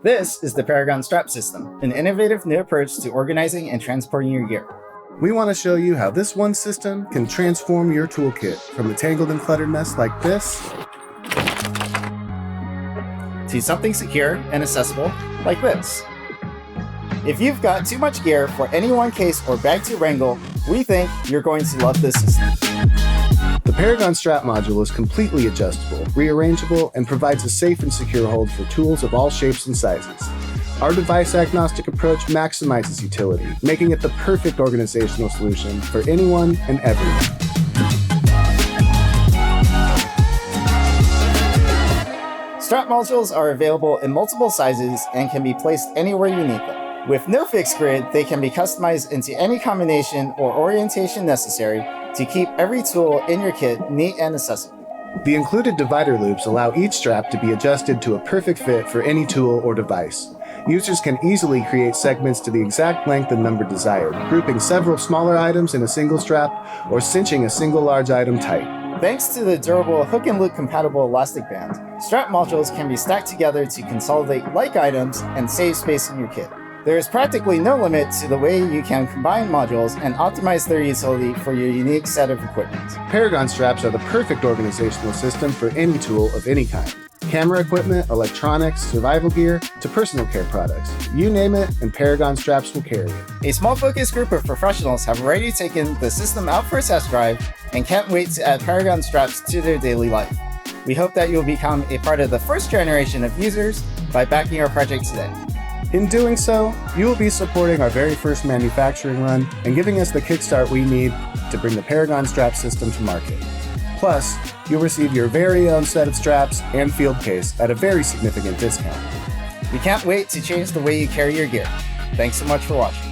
This is the Paragon strap system, an innovative new approach to organizing and transporting your gear. We want to show you how this one system can transform your toolkit from a tangled and cluttered mess like this to something secure and accessible like this. If you've got too much gear for any one case or bag to wrangle, we think you're going to love this system. The Paragon strap module is completely adjustable, rearrangeable, and provides a safe and secure hold for tools of all shapes and sizes. Our device-agnostic approach maximizes utility, making it the perfect organizational solution for anyone and everyone. Strap modules are available in multiple sizes and can be placed anywhere you need them. With no fixed grid, they can be customized into any combination or orientation necessary to keep every tool in your kit neat and accessible. The included divider loops allow each strap to be adjusted to a perfect fit for any tool or device. Users can easily create segments to the exact length and number desired, grouping several smaller items in a single strap or cinching a single large item tight. Thanks to the durable hook and loop compatible elastic band, strap modules can be stacked together to consolidate like items and save space in your kit. There is practically no limit to the way you can combine modules and optimize their utility for your unique set of equipment. Paragon straps are the perfect organizational system for any tool of any kind. Camera equipment, electronics, survival gear, to personal care products. You name it, and Paragon straps will carry it. A small focused group of professionals have already taken the system out for a test drive and can't wait to add Paragon straps to their daily life. We hope that you'll become a part of the first generation of users by backing our project today. In doing so, you will be supporting our very first manufacturing run and giving us the kickstart we need to bring the Paragon strap system to market. Plus, you'll receive your very own set of straps and field case at a very significant discount. We can't wait to change the way you carry your gear. Thanks so much for watching.